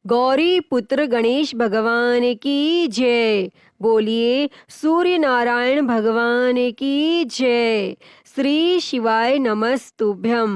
गौरी पुत्र गणेश भगवान की जय। बोलिए सूर्य नारायण भगवान की जय। श्री शिवाय नमस्तुभ्यम।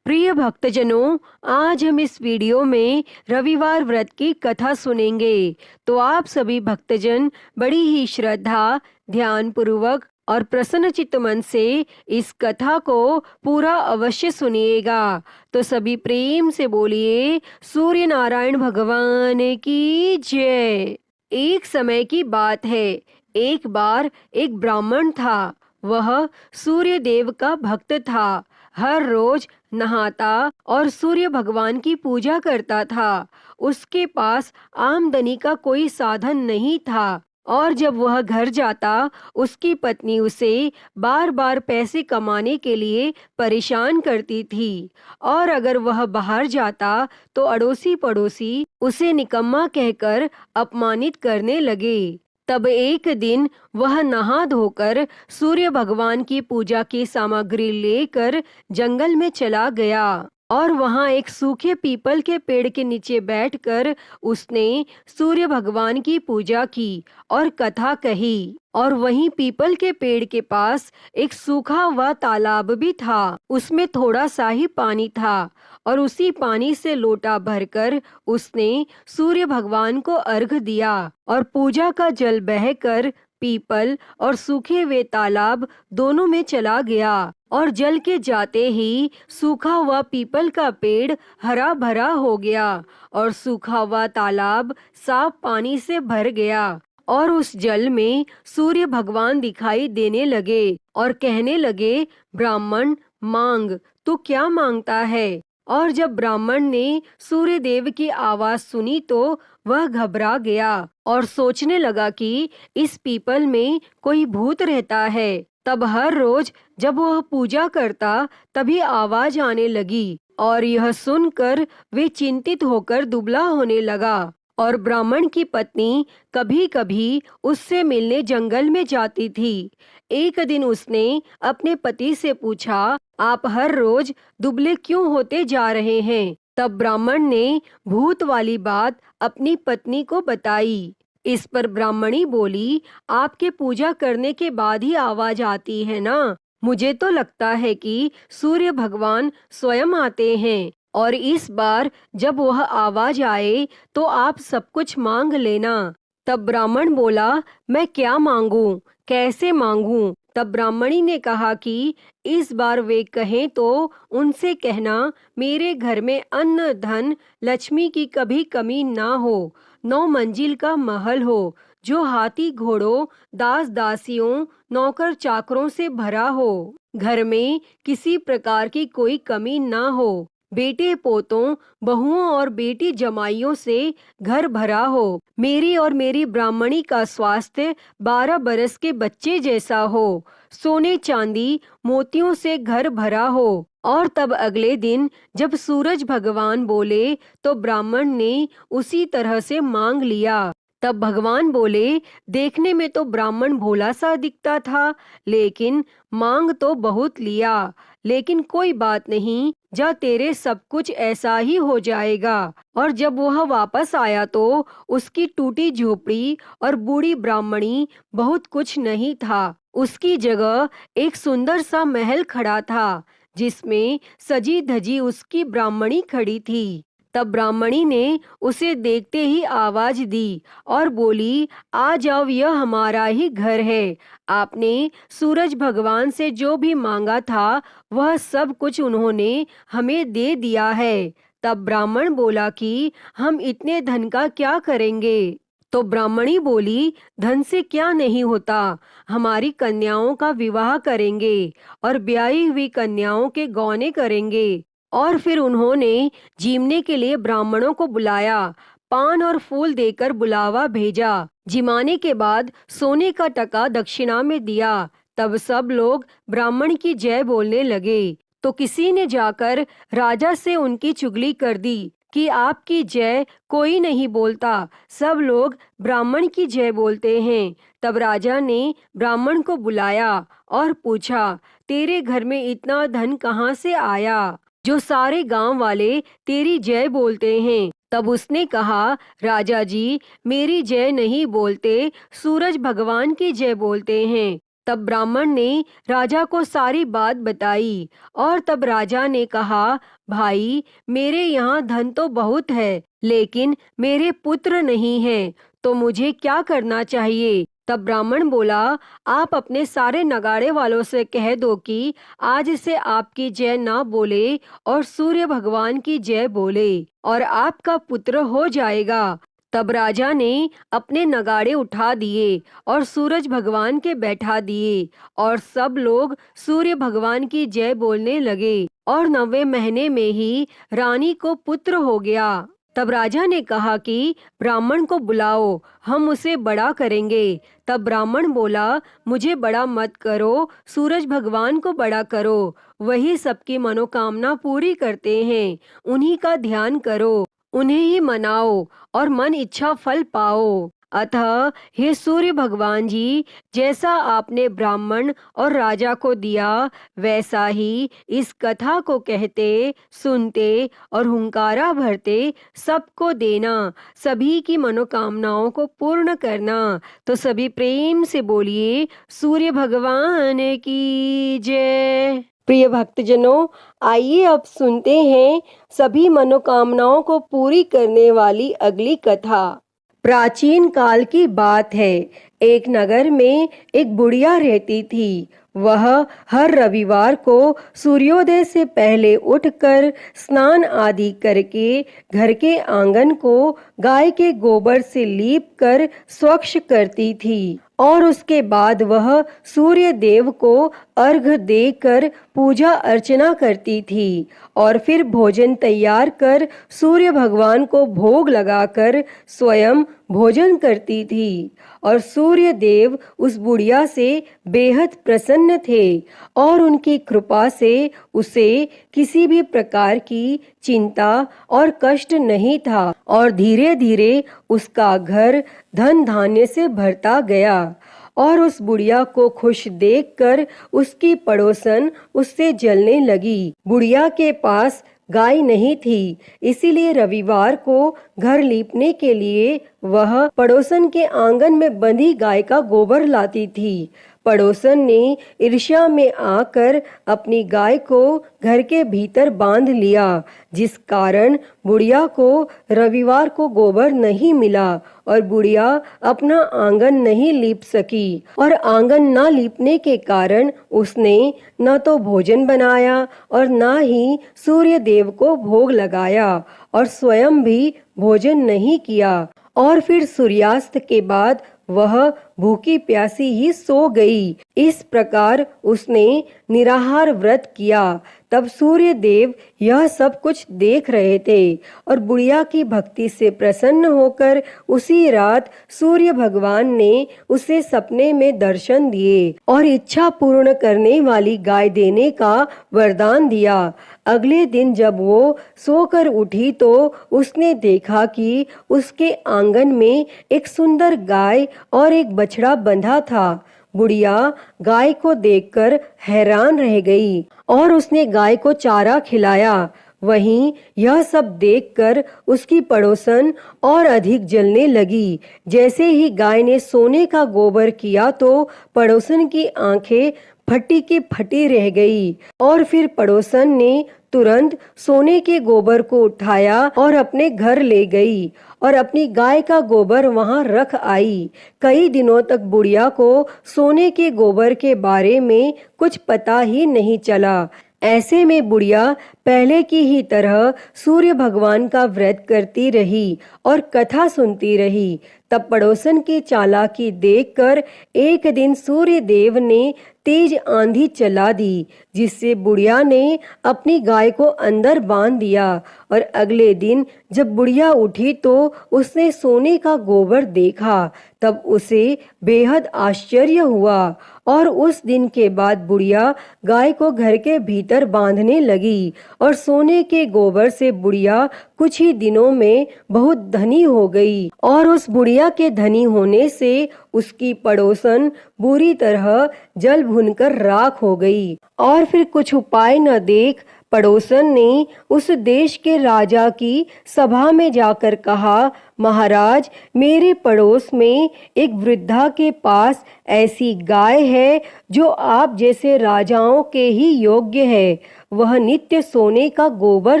प्रिय भक्तजनों, आज हम इस वीडियो में रविवार व्रत की कथा सुनेंगे। तो आप सभी भक्तजन बड़ी ही श्रद्धा, ध्यान पूर्वक और प्रसन्नचित्त मन से इस कथा को पूरा अवश्य सुनिएगा। तो सभी प्रेम से बोलिए सूर्य नारायण भगवान की जय। एक समय की बात है, एक बार एक ब्राह्मण था। वह सूर्य देव का भक्त था। हर रोज नहाता और सूर्य भगवान की पूजा करता था। उसके पास आमदनी का कोई साधन नहीं था और जब वह घर जाता उसकी पत्नी उसे बार बार पैसे कमाने के लिए परेशान करती थी और अगर वह बाहर जाता तो अड़ोसी पड़ोसी उसे निकम्मा कहकर अपमानित करने लगे। तब एक दिन वह नहा धोकर सूर्य भगवान की पूजा की सामग्री लेकर जंगल में चला गया और वहां एक सूखे पीपल के पेड़ के नीचे बैठकर उसने सूर्य भगवान की पूजा की और कथा कही। और वहीं पीपल के पेड़ के पास एक सूखा हुआ तालाब भी था। उसमें थोड़ा सा ही पानी था और उसी पानी से लोटा भरकर उसने सूर्य भगवान को अर्घ दिया और पूजा का जल बहकर पीपल और सूखे हुए तालाब दोनों में चला गया और जल के जाते ही सूखा हुआ पीपल का पेड़ हरा भरा हो गया और सूखा हुआ तालाब साफ पानी से भर गया और उस जल में सूर्य भगवान दिखाई देने लगे और कहने लगे, ब्राह्मण मांग, तू क्या मांगता है? और जब ब्राह्मण ने सूर्य देव की आवाज सुनी तो वह घबरा गया और सोचने लगा कि इस पीपल में कोई भूत रहता है। तब हर रोज जब वह पूजा करता तभी आवाज आने लगी और यह सुनकर वे चिंतित होकर दुबला होने लगा। और ब्राह्मण की पत्नी कभी कभी उससे मिलने जंगल में जाती थी। एक दिन उसने अपने पति से पूछा, आप हर रोज दुबले क्यों होते जा रहे हैं? तब ब्राह्मण ने भूत वाली बात अपनी पत्नी को बताई। इस पर ब्राह्मणी बोली, आपके पूजा करने के बाद ही आवाज आती है ना? मुझे तो लगता है कि सूर्य भगवान स्वयं आते हैं और इस बार जब वह आवाज आए तो आप सब कुछ मांग लेना। तब ब्राह्मण बोला, मैं क्या मांगूं, कैसे मांगूं? तब ब्राह्मणी ने कहा कि इस बार वे कहें तो उनसे कहना, मेरे घर में अन्न धन लक्ष्मी की कभी कमी ना हो, 9 मंजिल का महल हो जो हाथी घोड़ों दास दासियों नौकर चाकरों से भरा हो, घर में किसी प्रकार की कोई कमी ना हो, बेटे पोतों बहुओं और बेटी जमाइयों से घर भरा हो, मेरी और मेरी ब्राह्मणी का स्वास्थ्य 12 बरस के बच्चे जैसा हो, सोने चांदी मोतियों से घर भरा हो। और तब अगले दिन जब सूरज भगवान बोले तो ब्राह्मण ने उसी तरह से मांग लिया। तब भगवान बोले, देखने में तो ब्राह्मण भोला सा दिखता था, लेकिन मांग तो बहुत लिया, लेकिन कोई बात नहीं, जा तेरे सब कुछ ऐसा ही हो जाएगा। और जब वह वापस आया तो उसकी टूटी झोपड़ी और बूढ़ी ब्राह्मणी बहुत कुछ नहीं था। उसकी जगह एक सुंदर सा महल खड़ा था जिसमें सजी धजी उसकी ब्राह्मणी खड़ी थी। तब ब्राह्मणी ने उसे देखते ही आवाज दी और बोली, आ जाओ, यह हमारा ही घर है। आपने सूरज भगवान से जो भी मांगा था वह सब कुछ उन्होंने हमें दे दिया है। तब ब्राह्मण बोला कि हम इतने धन का क्या करेंगे? तो ब्राह्मणी बोली, धन से क्या नहीं होता, हमारी कन्याओं का विवाह करेंगे और ब्याही हुई कन्याओं के गौने करेंगे। और फिर उन्होंने जीमने के लिए ब्राह्मणों को बुलाया, पान और फूल देकर बुलावा भेजा। जिमाने के बाद सोने का टका दक्षिणा में दिया। तब सब लोग ब्राह्मण की जय बोलने लगे। तो किसी ने जाकर राजा से उनकी चुगली कर दी कि आपकी जय कोई नहीं बोलता, सब लोग ब्राह्मण की जय बोलते हैं। तब राजा ने ब्राह्मण को बुलाया और पूछा, तेरे घर में इतना धन कहाँ से आया जो सारे गांव वाले तेरी जय बोलते हैं? तब उसने कहा, राजा जी, मेरी जय नहीं बोलते, सूरज भगवान की जय बोलते हैं। तब ब्राह्मण ने राजा को सारी बात बताई और तब राजा ने कहा, भाई, मेरे यहाँ धन तो बहुत है, लेकिन मेरे पुत्र नहीं हैं, तो मुझे क्या करना चाहिए? तब ब्राह्मण बोला, आप अपने सारे नगाड़े वालों से कह दो कि आज से आपकी जय ना बोले और सूर्य भगवान की जय बोले और आपका पुत्र हो जाएगा। तब राजा ने अपने नगाड़े उठा दिए और सूरज भगवान के बैठा दिए और सब लोग सूर्य भगवान की जय बोलने लगे और 9वें महीने में ही रानी को पुत्र हो गया। तब राजा ने कहा कि ब्राह्मण को बुलाओ, हम उसे बड़ा करेंगे। तब ब्राह्मण बोला, मुझे बड़ा मत करो, सूरज भगवान को बड़ा करो, वही सबकी मनोकामना पूरी करते हैं, उन्हीं का ध्यान करो, उन्हें ही मनाओ और मन इच्छा फल पाओ। अतः हे सूर्य भगवान जी, जैसा आपने ब्राह्मण और राजा को दिया, वैसा ही इस कथा को कहते, सुनते और हुंकारा भरते सबको देना, सभी की मनोकामनाओं को पूर्ण करना। तो सभी प्रेम से बोलिए, सूर्य भगवान की जय। प्रिय भक्तजनों, आइए अब सुनते हैं सभी मनोकामनाओं को पूरी करने वाली अगली कथा। प्राचीन काल की बात है। एक नगर में एक बुढ़िया रहती थी। वह हर रविवार को सूर्योदय से पहले उठकर स्नान आदि करके घर के आंगन को गाय के गोबर से लीप कर स्वच्छ करती थी और उसके बाद वह सूर्य देव को अर्घ्य देकर पूजा अर्चना करती थी और फिर भोजन तैयार कर सूर्य भगवान को भोग लगाकर स्वयं भोजन करती थी। और सूर्य देव उस बुढ़िया से बेहद प्रसन्न थे और उनकी कृपा से उसे किसी भी प्रकार की चिंता और कष्ट नहीं था और धीरे धीरे उसका घर धन धान्य से भरता गया। और उस बुढ़िया को खुश देखकर उसकी पड़ोसन उससे जलने लगी। बुढ़िया के पास गाय नहीं थी, इसीलिए रविवार को घर लीपने के लिए वह पड़ोसन के आंगन में बंधी गाय का गोबर लाती थी। पड़ोसन ने ईर्ष्या में आकर अपनी गाय को घर के भीतर बांध लिया, जिस कारण बुढ़िया को रविवार को गोबर नहीं मिला और बुढ़िया अपना आंगन नहीं लीप सकी। और आंगन ना लीपने के कारण उसने न तो भोजन बनाया और न ही सूर्य देव को भोग लगाया और स्वयं भी भोजन नहीं किया। और फिर सूर्यास्त के बाद वह भूखी प्यासी ही सो गई। इस प्रकार उसने निराहार व्रत किया। तब सूर्य देव यह सब कुछ देख रहे थे और बुढ़िया की भक्ति से प्रसन्न होकर उसी रात सूर्य भगवान ने उसे सपने में दर्शन दिए और इच्छा पूर्ण करने वाली गाय देने का वरदान दिया। अगले दिन जब वो सोकर उठी तो उसने देखा कि उसके आंगन में एक सुंदर गाय और एक बछड़ा बंधा था। बुढ़िया गाय को देखकर हैरान रह गई और उसने गाय को चारा खिलाया। वहीं यह सब देखकर उसकी पड़ोसन और अधिक जलने लगी। जैसे ही गाय ने सोने का गोबर किया तो पड़ोसन की आंखें फटी की फटी रह गई और फिर पड़ोसन ने तुरंत सोने के गोबर को उठाया और अपने घर ले गई और अपनी गाय का गोबर वहां रख आई। कई दिनों तक बुढ़िया को सोने के गोबर के बारे में कुछ पता ही नहीं चला। ऐसे में बुढ़िया पहले की ही तरह सूर्य भगवान का व्रत करती रही और कथा सुनती रही। तब पड़ोसन की चालाकी देखकर एक दिन सूर्य देव ने तेज आंधी चला दी, जिससे बुढ़िया ने अपनी गाय को अंदर बांध दिया। और अगले दिन जब बुढ़िया उठी तो उसने सोने का गोबर देखा। तब उसे बेहद आश्चर्य हुआ और उस दिन के बाद बुढ़िया गाय को घर के भीतर बांधने लगी और सोने के गोबर से बुढ़िया कुछ ही दिनों में बहुत धनी हो गई। और उस बुढ़िया के धनी होने से उसकी पड़ोसन बुरी तरह जल भुनकर राख हो गई। और फिर कुछ उपाय न देख पड़ोसन ने उस देश के राजा की सभा में जाकर कहा, महाराज, मेरे पड़ोस में एक वृद्धा के पास ऐसी गाय है जो आप जैसे राजाओं के ही योग्य है। वह नित्य सोने का गोबर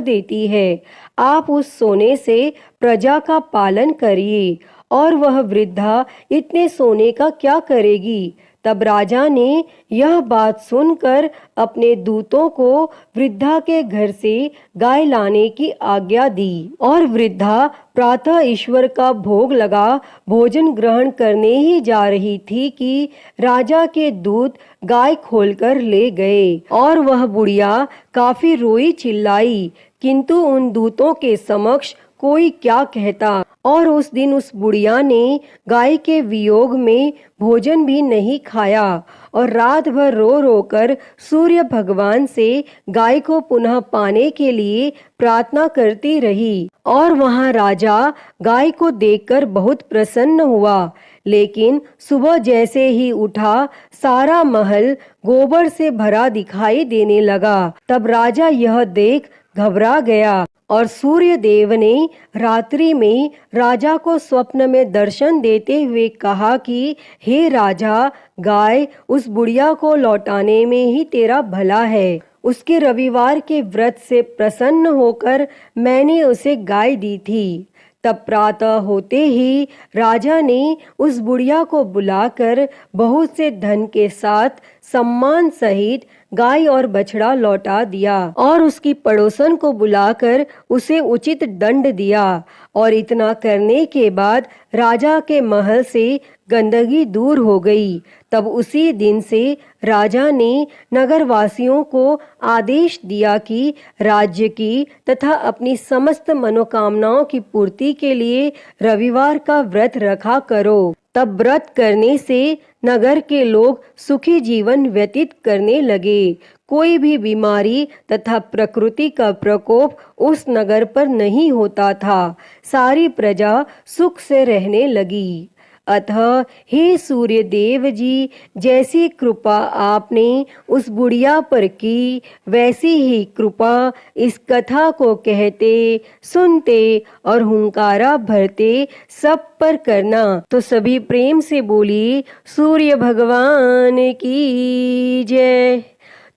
देती है। आप उस सोने से प्रजा का पालन करिए। और वह वृद्धा इतने सोने का क्या करेगी? तब राजा ने यह बात सुनकर अपने दूतों को वृद्धा के घर से गाय लाने की आज्ञा दी। और वृद्धा प्रातः ईश्वर का भोग लगा भोजन ग्रहण करने ही जा रही थी कि राजा के दूत गाय खोलकर ले गए। और वह बुढ़िया काफी रोई चिल्लाई, किंतु उन दूतों के समक्ष कोई क्या कहता। और उस दिन उस बुढ़िया ने गाय के वियोग में भोजन भी नहीं खाया और रात भर रो रो कर सूर्य भगवान से गाय को पुनः पाने के लिए प्रार्थना करती रही। और वहां राजा गाय को देखकर बहुत प्रसन्न हुआ। लेकिन सुबह जैसे ही उठा, सारा महल गोबर से भरा दिखाई देने लगा। तब राजा यह देख घबरा गया और सूर्य देव ने रात्रि में राजा को स्वप्न में दर्शन देते हुए कहा कि हे राजा, गाय उस बुढ़िया को लौटाने में ही तेरा भला है। उसके रविवार के व्रत से प्रसन्न होकर मैंने उसे गाय दी थी। तब प्रातः होते ही राजा ने उस बुढ़िया को बुलाकर बहुत से धन के साथ सम्मान सहित गाय और बछड़ा लौटा दिया और उसकी पड़ोसन को बुलाकर उसे उचित दंड दिया। और इतना करने के बाद राजा के महल से गंदगी दूर हो गई। तब उसी दिन से राजा ने नगरवासियों को आदेश दिया कि राज्य की तथा अपनी समस्त मनोकामनाओं की पूर्ति के लिए रविवार का व्रत रखा करो। तब व्रत करने से नगर के लोग सुखी जीवन व्यतीत करने लगे। कोई भी बीमारी तथा प्रकृति का प्रकोप उस नगर पर नहीं होता था। सारी प्रजा सुख से रहने लगी। अतः हे सूर्य देव जी, जैसी कृपा आपने उस बुढ़िया पर की, वैसी ही कृपा इस कथा को कहते, सुनते और हुंकारा भरते सब पर करना। तो सभी प्रेम से बोलिए सूर्य भगवान की जय।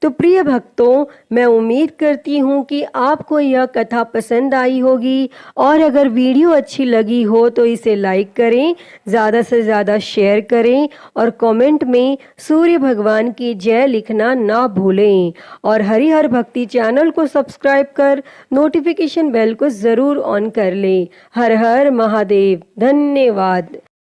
तो प्रिय भक्तों, मैं उम्मीद करती हूँ कि आपको यह कथा पसंद आई होगी और अगर वीडियो अच्छी लगी हो तो इसे लाइक करें, ज़्यादा से ज़्यादा शेयर करें और कमेंट में सूर्य भगवान की जय लिखना ना भूलें। और हरिहर भक्ति चैनल को सब्सक्राइब कर नोटिफिकेशन बेल को ज़रूर ऑन कर लें। हर हर महादेव। धन्यवाद।